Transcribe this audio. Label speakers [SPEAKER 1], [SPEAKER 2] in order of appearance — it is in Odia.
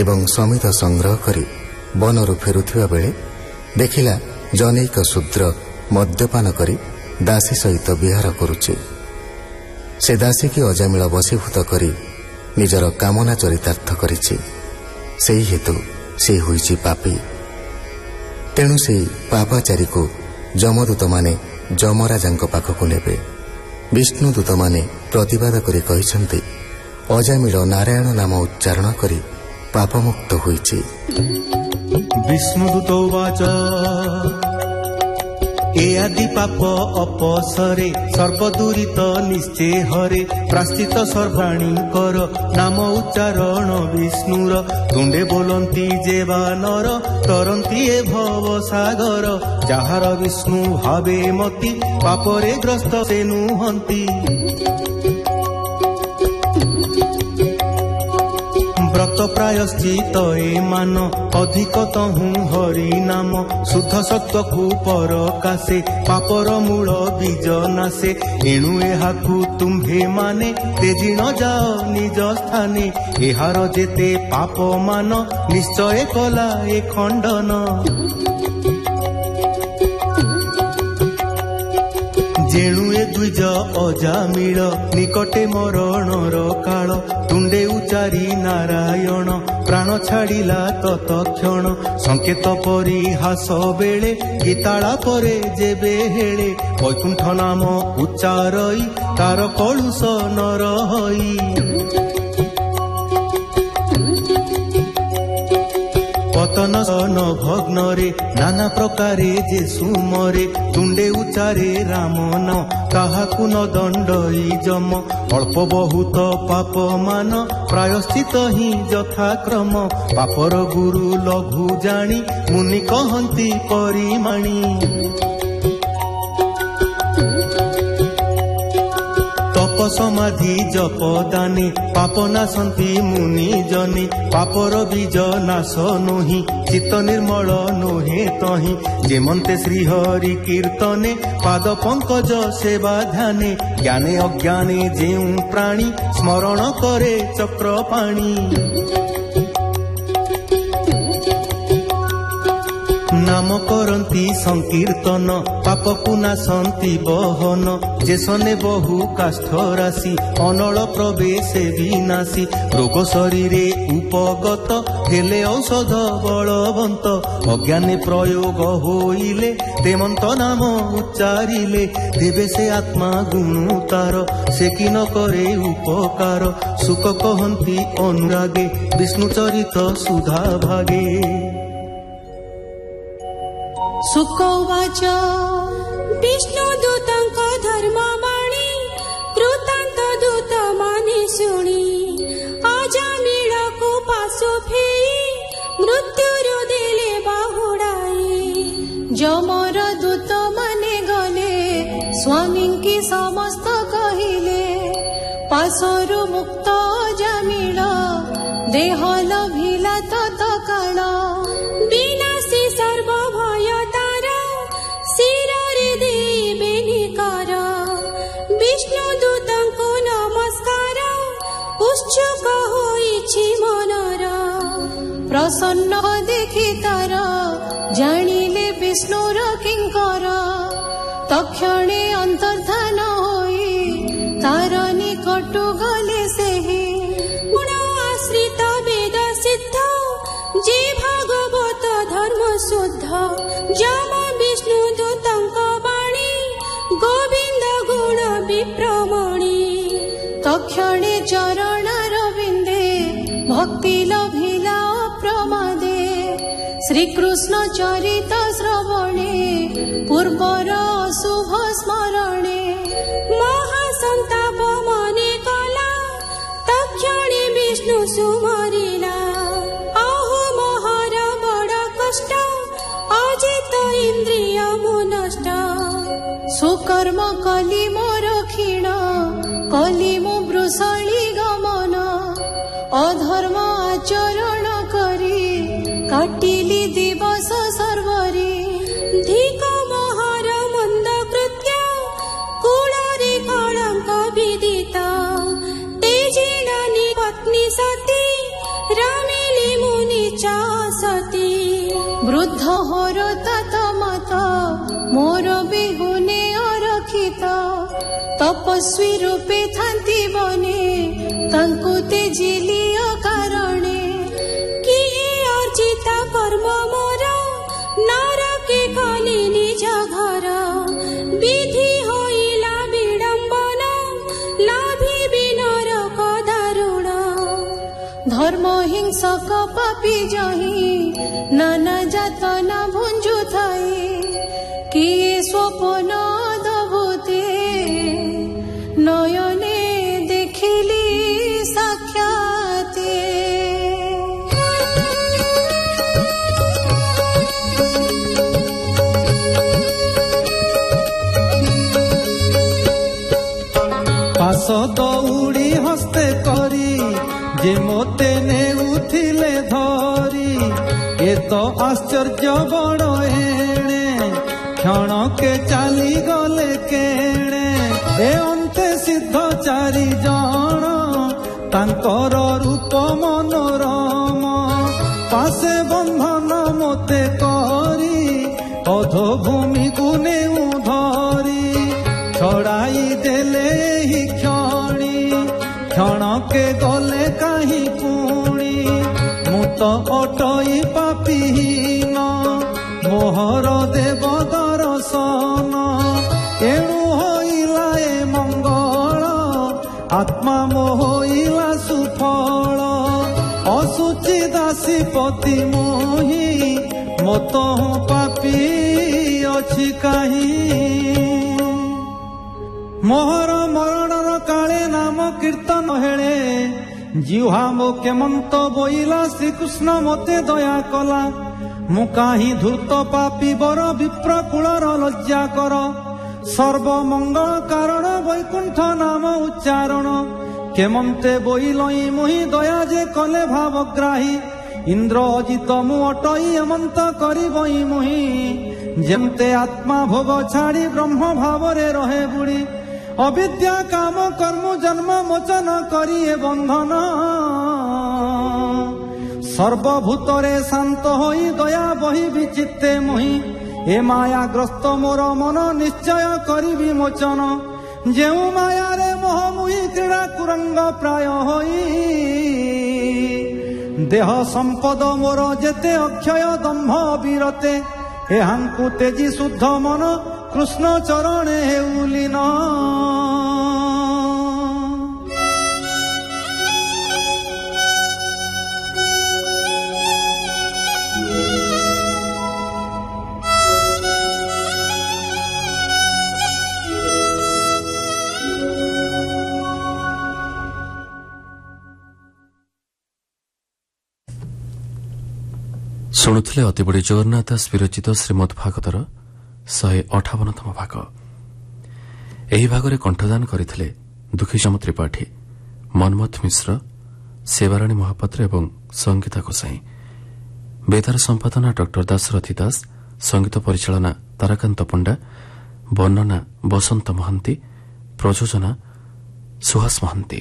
[SPEAKER 1] ଏବଂ ସମିତ ସଂଗ୍ରହ କରି ବନରୁ ଫେରୁଥିବା ବେଳେ ଦେଖିଲା ଜନୈକ ଶୂଦ୍ର ମଦ୍ୟପାନ କରି ଦାସୀ ସହିତ ବିହାର କରୁଛି। ସେ ଦାସୀକି ଅଜାମିଳ ବଶୀଭୂତ କରି ନିଜର କାମନା ଚରିତାର୍ଥ କରିଛି। ସେହି ହେତୁ ସେ ହୋଇଛି ପାପୀ। ତେଣୁ ସେହି ପାପାଚାରୀକୁ ଯମଦୂତମାନେ ଯମରାଜାଙ୍କ ପାଖକୁ ନେବେ। ବିଷ୍ଣୁଦୂତମାନେ ପ୍ରତିବାଦ କରି କହିଛନ୍ତି, ଅଜାମିଳ ନାରାୟଣ ନାମ ଉଚ୍ଚାରଣ କରି ପାପମୁକ୍ତ ହୋଇଛି।
[SPEAKER 2] ବିଷ୍ଣୁଦୂତ ଉବାଚ ଏ ଆଦି ପାପ ଅପସରେ ସର୍ବଦୂରିତ ନିଶ୍ଚେ ହରେ ପ୍ରାଶ୍ଚିତ ସର୍ବାଣୀଙ୍କର ନାମ ଉଚ୍ଚାରଣ ବିଷ୍ଣୁର ତୁଣ୍ଡେ ବୋଲନ୍ତି ଯେ ବାନର ତରନ୍ତି ଏ ଭବ ସାଗର ଯାହାର ବିଷ୍ଣୁ ଭାବେ ମତି ପାପରେ ଗ୍ରସ୍ତ ସେ ନୁହନ୍ତି। ବ୍ରତ ପ୍ରାୟଶ୍ଚିତ ଏ ମାନ ଅଧିକ ତହୁଁ ହରି ନାମ ଶୁଦ୍ଧ ସତ୍ୱକୁ ପରକାଶେ ପାପର ମୂଳ ବୀଜ ନାଶେ ଏଣୁ ଏହାକୁ ତୁମ୍ଭେ ମାନେ ତେଜିଣ ଯାଅ ନିଜ ସ୍ଥାନେ ଏହାର ଯେତେ ପାପ ମାନ ନିଶ୍ଚୟ କଲା ଏ ଖଣ୍ଡନ। ଯେଣୁ ଏ ଦ୍ୱିଜ ଅଜାମିଳ ନିକଟେ ମରଣର କାଳ ତୁଣ୍ଡେ ଉଚାରି ନାରାୟଣ ପ୍ରାଣ ଛାଡ଼ିଲା ତତକ୍ଷଣ ସଂକେତ ପରିହାସ ବେଳେ ଗୀତାଳା ପରେ ଯେବେ ହେଳେ ବୈକୁଣ୍ଠ ନାମ ଉଚ୍ଚାରଇ ତାର କଳୁଷ ନର ହଇ। ପତନ ସନ ଭଗ୍ନରେ ନାନା ପ୍ରକାରେ ଯେ ସୁମରେ ତୁଣ୍ଡେ ଉଚାରେ ରାମ ନାମ କାହାକୁ ନ ଦଣ୍ଡଇ ଯମ ଅଳ୍ପ ବହୁତ ପାପ ମାନ ପ୍ରାୟଶ୍ଚିତ ହିଁ ଯଥାକ୍ରମ ପାପର ଗୁରୁ ଲଘୁ ଜାଣି ମୁନି କହନ୍ତି ପରିମାଣି। ସମାଧି ଜପ ଦାନେ ପାପ ନାଶନ୍ତି ମୁନି ଜନେ ପାପର ବୀଜ ନାଶ ନୁହିଁ ଚିତ୍ତ ନିର୍ମଳ ନୁହେଁ ତହିଁ ଯେମନ୍ତେ ଶ୍ରୀହରି କୀର୍ତ୍ତନେ ପାଦ ପଙ୍କଜ ସେବା ଧ୍ୟାନେ ଜ୍ଞାନେ ଅଜ୍ଞାନେ ଯେଉଁ ପ୍ରାଣୀ ସ୍ମରଣ କରେ ଚକ୍ର ପାଣି। ନାମ କରନ୍ତି ସଂକୀର୍ତ୍ତନ ପାପକୁ ନାଶନ୍ତି ବହନ ଯେସନେ ବହୁ କାଷ୍ଠ ରାଶି ଅନଳ ପ୍ରବେଶେ ବିନାଶୀ ରୋଗ ଶରୀରେ ଉପଗତ ହେଲେ ଔଷଧ ବଳବନ୍ତ ଅଜ୍ଞାନେ ପ୍ରୟୋଗ ହୋଇଲେ ତେମନ୍ତ ନାମ ଉଚ୍ଚାରିଲେ ତେବେ ସେ ଆତ୍ମା ଗୁଣୁ ତାର ସେ କି ନ କରେ ଉପକାର ସୁକ କହନ୍ତି ଅନୁରାଗେ ବିଷ୍ଣୁ ଚରିତ ସୁଧା ଭାଗେ।
[SPEAKER 3] ସୁକ ଉବାଚ ବିଷ୍ଣୁଦୂତଙ୍କ ଧର୍ମବାଣୀ କୃତାନ୍ତ ଦୂତ ମାନେ ଶୁଣି ଅଜାମିଳକୁ ପାଶୁ ଫେଇ ମୃତ୍ୟୁରୁ ଦେଲେ ବାହୁଡ଼ାଇ ଯମର ଦୂତ ମାନେ ଗଲେ ସ୍ୱାମୀଙ୍କି ସମସ୍ତ କହିଲେ ପାଶରୁ ମୁକ୍ତ ଅଜାମିଳ ଦେହ ଲଭିଲା ତତ୍କାଳ ବିନାଶୀ ସର୍ବ ଭୟ ତାର ଶିରରେ ଦେବେ ନିକାର ବିଷ୍ଣୁଦୂତଙ୍କୁ ନମସ୍କାର ଉତ୍ସୁକ ହୋଇଛି ମନର ପ୍ରସନ୍ନ ଦେଖି ତାର ଜାଣିଲେ ବିଷ୍ଣୁର କିଙ୍କର ତକ୍ଷଣେ ଅନ୍ତର୍ଧାନ ହୋଇ ତାର ନିକଟୁ ଗଲେ ସେହି ଗୁଣ ଆଶ୍ରିତ ବେଦ ସିଦ୍ଧ ଯେ ଭାଗବତ ଧର୍ମ ଶୁଦ୍ଧ ଯମ ବିଷ୍ଣୁ ଦୂତଙ୍କ ବାଣୀ ଗୋବିନ୍ଦ ଗୁଣ ବିପ୍ରମଣୀ ତକ୍ଷଣେ ଚରଣାର ବିନ୍ଦେ ଭକ୍ତି ଲଭିଲା ଅପ୍ରମାଦେ ଶ୍ରୀକୃଷ୍ଣ ଚରିତ ଶ୍ରବଣେ ପୂର୍ବର ଅଶୁଭ ସ୍ମରଣେ ମହାସନ୍ତାପ ମନେ କଲା ତକ୍ଷଣେ ବିଷ୍ଣୁ ସୁମରିଲା ଆହୁ ମହର ବଡ଼ କଷ୍ଟ ଅଜିତ ଇନ୍ଦ୍ରିୟ ମୁନଷ୍ଟ ସୁକର୍ମ କଲି ମୋର କ୍ଷୀଣ କଲି ମୁଁ ବୃଷଳି ଗମନ ଅଧର୍ମ ଆଚରଣ କରି କାଟିଲି ଦିବସ ସର୍ବରେ ଧିକ ମହର ମନ୍ଦ କୃତ୍ୟ କୁଳରେ କଳଙ୍କ ବିଦିତ ତେଜିଲାନି ପତ୍ନୀ ସତୀ ରାମିଲି ମୁଁ ଚାଷତି ବୃଦ୍ଧ ହର ତତ ମତ ମୋର ବିହୁନେ ଅରକ୍ଷିତ ତପସ୍ୱୀ ରୂପେ ଥାନ୍ତି ବନେ ତାଙ୍କୁ ତେଜିଲି ଅକାରଣେ କିଏ ଅର୍ଜିତ କର୍ମ ମୋର ନରକେ କଲି ନିଜ ଘର ବିଧି ହୋଇଲା ବିଡ଼ମ୍ବନ ଲାଭିବି ନରକ ଦାରୁଣ ଧର୍ମ ହିଂସକ ପାପି ଜହି ନାନା ଯାତନା ଭୁଞ୍ଜୁଥାଏ କିଏ ସ୍ୱପନ ଦଭୁତେ নয়নে দেখিলি সাক্ষাতে
[SPEAKER 2] পাশ দৌড়ি হস্তে করি যে মতে নেউথিলে ধরি এ তো আশ্চর্য বড় এণে ক্ষণকে চালি গলে কেণে এ অন্তে সিদ্ধ চারি জন তাঙ্কর রূপ মনোরম পাশে বন্ধন মতে করি অধভূমিକୁ নেউ ধরি ছড়াই দেলে হি ক্ষণি ক্ষণকে গলে কাহি পুণি মু তো অটই পাপিহীন মোহর দেব দর্শন এণু হইলা এ মঙ্গল আত্মা মোহইলা সুফল অসুচি দাসী পতি মোহি মত পাপি অছি কাহি মোহর মরণর কালে নাম কীর্তন হেলে জিহ্বা মো কেমন্ত বইলা শ্রীকৃষ্ণ মতে দয়া কলা মু কাহি ধূর্ত পাপি বর বিপ্র কূলর লজ্জা কর সর্বমঙ্গল কারণ বৈকুণ্ঠ নাম উচ্চারণ কেমন্তে বইলই মুহি দয়া যে কলে ভাবগ্রাহী ইন্দ্র অজিত মু অটই এমন্ত করিবই মুহি যেমতে আত্মা ভোগ ছাড়ি ব্রহ্ম ভাবরে রহে বুড়ি অবিদ্যা কাম কর্ম জন্ম মোচন করিয়ে বন্ধন সর্বভূতরে শান্ত হই দয়া বহি বিচিত্তে মুহি এ মায়াগ্রস্ত মোর মন নিশ্চয় করিবি মোচন যেউ মায়ারে মোহ মুহি ক্রীড়া কুরঙ্গ প্রায় হই দেহ সম্পদ মোর যেতে অক্ষয় দম্ভ বিরতে এহাঙ্কু তেজি শুদ্ধ মন কৃষ্ণ চরণে হেউলিন
[SPEAKER 4] ଶୁଣୁଥିଲେ ଅତିବଡ଼ି ଜଗନ୍ନାଥ ଦାସ ବିରଚିତ ଶ୍ରୀମଦ୍ ଭାଗବତର 158ତମ ଭାଗ। ଏହି ଭାଗରେ କଣ୍ଠଦାନ କରିଥିଲେ ଦୁଃଖୀଚମ ତ୍ରିପାଠୀ, ମନ୍ମଥ ମିଶ୍ର, ସେବାରାଣୀ ମହାପାତ୍ର ଏବଂ ସଙ୍ଗୀତା ଗୋସାଇଁ। ବେତାର ସମ୍ପାଦନା ଡକ୍ଟର ଦାଶରଥୀ ଦାସ, ସଙ୍ଗୀତ ପରିଚାଳନା ତାରାକାନ୍ତ ପଣ୍ଡା, ବର୍ଣ୍ଣନା ବସନ୍ତ ମହାନ୍ତି, ପ୍ରଯୋଜନା ସୁହାସ ମହାନ୍ତି।